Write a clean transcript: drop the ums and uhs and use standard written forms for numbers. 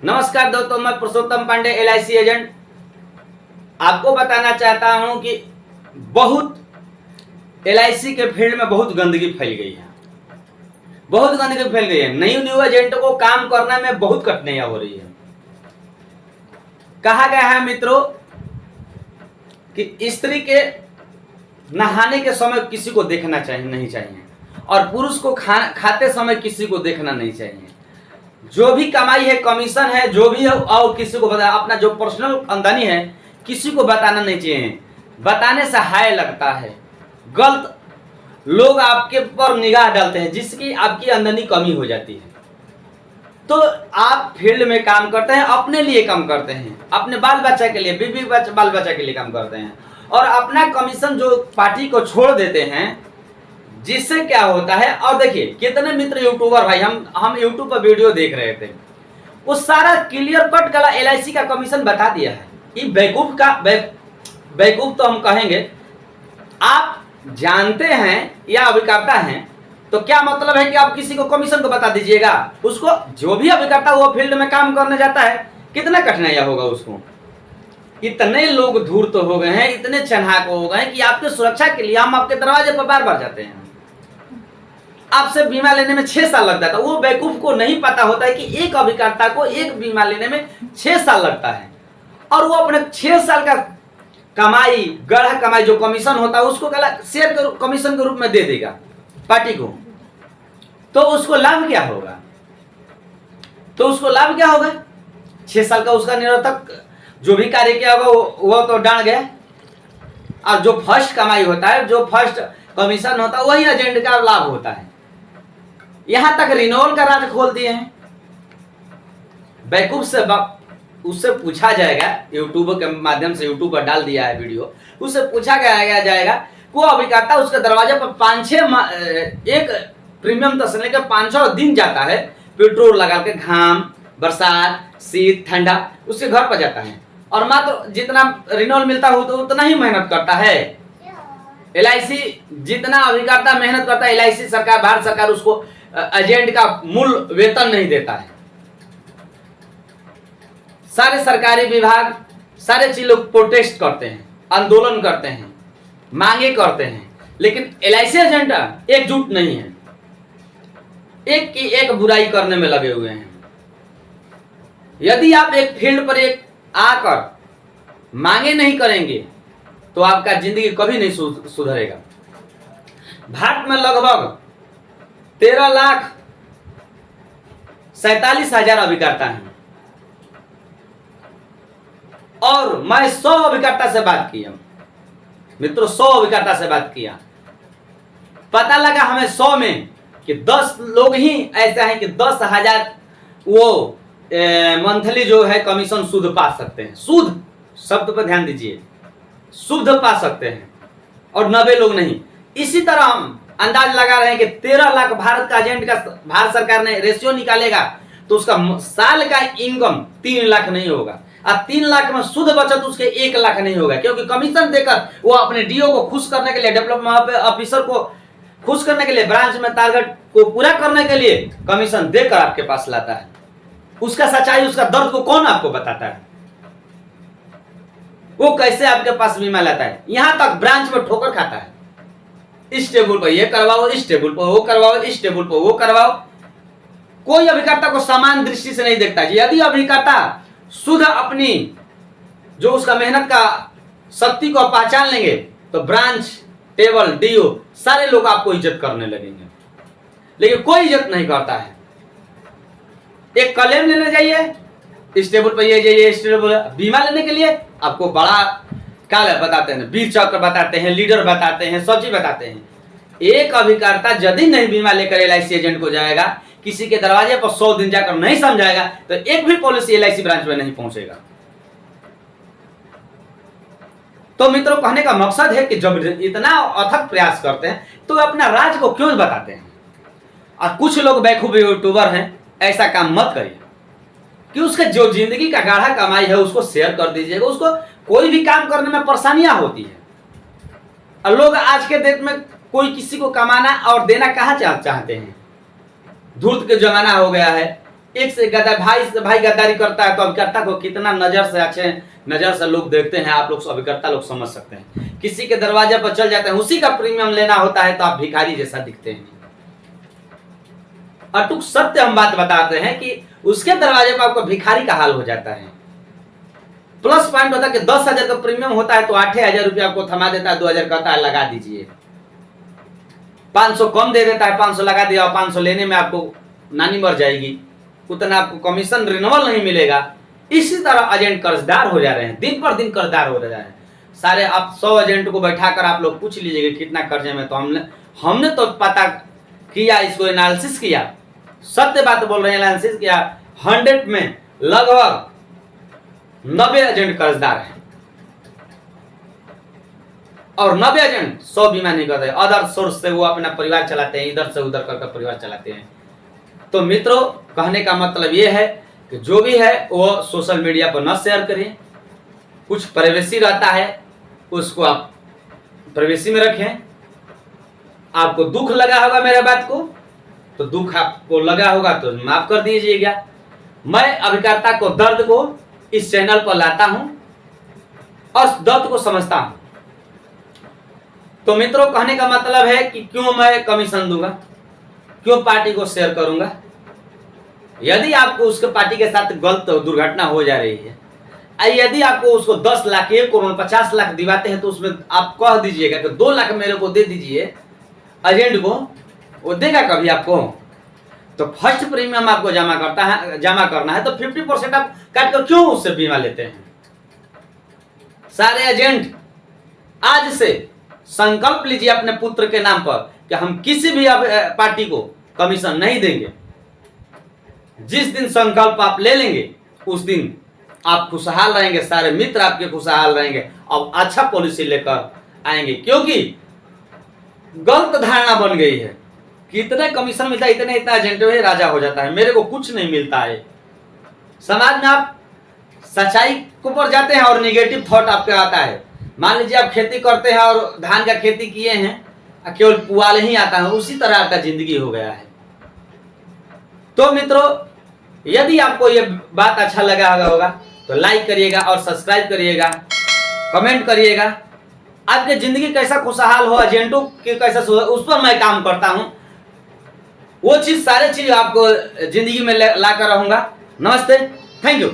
नमस्कार दोस्तों, मैं पुरुषोत्तम पांडे LIC एजेंट आपको बताना चाहता हूं कि बहुत LIC के फील्ड में बहुत गंदगी फैल गई है। बहुत गंदगी फैल गई है। न्यू एजेंटों को काम करने में बहुत कठिनाइयां हो रही है। कहा गया है मित्रों कि स्त्री के नहाने के समय किसी को देखना नहीं चाहिए और पुरुष को खाते समय किसी को देखना नहीं चाहिए। जो भी कमाई है, कमीशन है, जो भी है, और किसी को बता, अपना जो पर्सनल आमदनी है किसी को बताना नहीं चाहिए। बताने से हाय लगता है। गलत लोग आपके पर निगाह डालते हैं जिसकी आपकी आमदनी कमी हो जाती है। तो आप फील्ड में काम करते हैं, अपने लिए काम करते हैं, अपने बाल बच्चा के लिए, बीवी बाल बच्चा के लिए काम करते हैं और अपना कमीशन जो पार्टी को छोड़ देते हैं, जिससे क्या होता है। और देखिए कितने मित्र यूट्यूबर भाई, हम यूट्यूब पर वीडियो देख रहे थे, वो सारा क्लियर कट गला LIC का कमीशन बता दिया है। ये बेवकूफ तो हम कहेंगे। आप जानते हैं या अभिकर्ता हैं तो क्या मतलब है कि आप किसी को कमीशन को बता दीजिएगा। उसको जो भी अभिकर्ता वो फील्ड में काम करने जाता है, कितना कठिनाइयां होगा उसको। इतने लोग धूर्त हो गए हैं, इतने चन्हाक हो गए हैं कि आपके सुरक्षा के लिए हम आपके दरवाजे पर बार बार जाते हैं। आपसे बीमा लेने में 6 साल लगता है। वो बेवकूफ को नहीं पता होता है कि एक अभिकर्ता को एक बीमा लेने में 6 साल लगता है और वो अपने 6 साल का कमाई, गढ़ा कमाई जो कमीशन होता है उसको शेयर कमीशन के रूप में दे देगा पार्टी को। तो उसको लाभ क्या होगा? 6 साल का उसका निरर्थक जो भी कार्य किया होगा वो तो डाल गया। और जो फर्स्ट कमाई होता है, जो फर्स्ट कमीशन होता है, वही एजेंट का लाभ होता है। यहां तक रिनोवल का राज खोल दिए हैं। बेवकूफ से उससे पूछा जाएगा, यूट्यूब के माध्यम से यूट्यूब पर डाल दिया है वीडियो, उससे पूछा जाएगा वो अभिकर्ता उसके दरवाजे पर 5-6 एक प्रीमियम तक से लेकर 500 दिन जाता है, पेट्रोल लगा के, घाम, बरसात, शीत, ठंडा, उसके घर पर जाता है और मात्र जितना रिनोवल मिलता हो तो उतना ही मेहनत करता है। LIC जितना अभिकर्ता मेहनत करता है, LIC सरकार, भारत सरकार उसको एजेंट का मूल वेतन नहीं देता है। सारे सरकारी विभाग, सारे चीज लोग प्रोटेस्ट करते हैं, आंदोलन करते हैं, मांगे करते हैं, लेकिन LIC एजेंट एकजुट नहीं है, एक की एक बुराई करने में लगे हुए हैं। यदि आप एक फील्ड पर एक आकर मांगे नहीं करेंगे तो आपका जिंदगी कभी नहीं सुधरेगा। भारत में लगभग 13,47,000 अभिकर्ता हैं और मैं 100 अभिकर्ता से बात किया मित्रों, 100 अभिकर्ता से बात किया। पता लगा हमें 100 में कि 10 लोग ही ऐसे हैं कि 10,000 वो मंथली जो है कमीशन शुद्ध पा सकते हैं। शुद्ध शब्द पर ध्यान दीजिए, शुद्ध पा सकते हैं और 90 लोग नहीं। इसी तरह हम अंदाज लगा रहे हैं कि 13 लाख भारत का एजेंट का भारत सरकार ने रेशियो निकालेगा तो उसका साल का इनकम 3 लाख नहीं होगा और 3 लाख में शुद्ध बचत उसके 1 लाख नहीं होगा, क्योंकि कमीशन देकर वो अपने DO को खुश करने के लिए, डेवलपमेंट ऑफिसर को खुश करने के लिए, ब्रांच में टारगेट को पूरा करने के लिए कमीशन देकर आपके पास लाता है। उसका सच्चाई, उसका दर्द को कौन आपको बताता है? वो कैसे आपके पास बीमा लाता है? यहां तक ब्रांच में ठोकर खाता है। इस टेबल पर ये करवाओ, इस टेबल पर वो करवाओ, इस टेबल पर वो करवाओ। कोई अभिकर्ता को समान दृष्टि से नहीं देखता। यदि अभिकर्ता शुद्ध अपनी जो उसका मेहनत का शक्ति को पहचान लेंगे तो ब्रांच, टेबल, DO सारे लोग आपको इज्जत करने लगेंगे, लेकिन कोई इज्जत नहीं करता है। एक क्लेम लेने जाइए, इस टेबल पर ये जाइए, इस टेबल बीमा लेने के लिए आपको बड़ा क्या बताते हैं, वीर चक्र बताते हैं, लीडर बताते हैं, सब चीज बताते हैं। एक अभिकर्ता यदि नहीं बीमा लेकर LIC एजेंट को जाएगा, किसी के दरवाजे पर 100 दिन जाकर नहीं समझाएगा तो एक भी पॉलिसी LIC ब्रांच में नहीं पहुंचेगा। तो मित्रों, कहने का मकसद है कि जब इतना अथक प्रयास करते हैं तो अपना राज को क्यों बताते हैं। और कुछ लोग बेवकूफ यूट्यूबर हैं, ऐसा काम मत करिए कि उसके जो जिंदगी का गाढ़ा कमाई है उसको शेयर कर दीजिएगा। उसको कोई भी काम करने में परेशानियां होती है और लोग आज के डेट में कोई किसी को कमाना और देना कहाँ चाहते हैं। धूर्त के जमाना हो गया है। एक से भाई से भाई गद्दारी करता है तो अभिकर्ता को कितना नजर से अच्छे नजर से लोग देखते हैं, आप लोग अभिकर्ता लोग समझ सकते हैं। किसी के दरवाजे पर चल जाते हैं, उसी का प्रीमियम लेना होता है तो आप भिखारी जैसा दिखते हैं। अटूट सत्य हम बात बताते हैं कि उसके दरवाजे पर आपको भिखारी का हाल हो जाता है। प्लस पॉइंट होता है कि 10,000 का प्रीमियम होता है तो 8,000 रुपया आपको थमा देता है, 2,000 कहता है लगा दीजिए, 500 कम दे देता है, 500 लगा दिया और 500 लेने में आपको नानी मर जाएगी, उतना आपको कमीशन रिन्यूअल नहीं मिलेगा। इसी तरह एजेंट कर्जदार हो जा रहे हैं, दिन पर दिन कर्जदार हो रहे हैं सारे। आप 100 एजेंट को बैठाकर आप लोग पूछ लीजिएगा कितना कर्जे में, तो हमने तो पता किया, इसको एनालिसिस किया, सत्य बात बोल रहे हैं, एनालिसिस किया, 100 में लगभग 90 एजेंट कर्जदार हैं और 90 एजेंट 100 बीमा नहीं करते, अदर सोर्स से वो अपना परिवार चलाते हैं, इधर से उधर करके परिवार चलाते हैं। तो मित्रों, कहने का मतलब ये है कि जो भी है वो सोशल मीडिया पर न शेयर करें, कुछ प्राइवेसी रहता है उसको आप प्राइवेसी में रखें। आपको दुख लगा होगा मेरे बात को, तो दुख आपको लगा होगा तो माफ कर दीजिएगा। मैं अभिकर्ता को दर्द को इस चैनल पर लाता हूं और दर्द को समझता हूं। तो मित्रों, कहने का मतलब है कि क्यों मैं कमीशन दूंगा, क्यों पार्टी को शेयर करूंगा। यदि आपको उसके पार्टी के साथ गलत दुर्घटना हो जा रही है, यदि आपको उसको 10 लाख 1 करोड़ 50 लाख दिवाते हैं तो उसमें आप कह दीजिएगा कि 2 लाख मेरे को दे दीजिए एजेंट को, वो देगा कभी आपको। तो फर्स्ट प्रीमियम आपको जमा करना है तो 50% आप काट कर क्यों उससे बीमा लेते हैं। सारे एजेंट आज से संकल्प लीजिए अपने पुत्र के नाम पर कि हम किसी भी पार्टी को कमीशन नहीं देंगे। जिस दिन संकल्प आप ले लेंगे उस दिन आप खुशहाल रहेंगे, सारे मित्र आपके खुशहाल रहेंगे और अच्छा पॉलिसी लेकर आएंगे। क्योंकि गलत धारणा बन गई है कि इतने कमीशन मिलता है, इतना एजेंट में राजा हो जाता है, मेरे को कुछ नहीं मिलता है। समाज में आप सच्चाई के ऊपर जाते हैं और निगेटिव थॉट आपके आता है। मान लीजिए आप खेती करते हैं और धान का खेती किए हैं, केवल पुआल ही आता है, उसी तरह आपका जिंदगी हो गया है। तो मित्रों, यदि आपको ये बात अच्छा लगा होगा तो लाइक करिएगा और सब्सक्राइब करिएगा, कमेंट करिएगा। आपकी जिंदगी कैसा खुशहाल हो, एजेंटों के कैसा उस पर मैं काम करता हूं, वो चीज सारे चीज आपको जिंदगी में लाकर रहूंगा। नमस्ते, थैंक यू।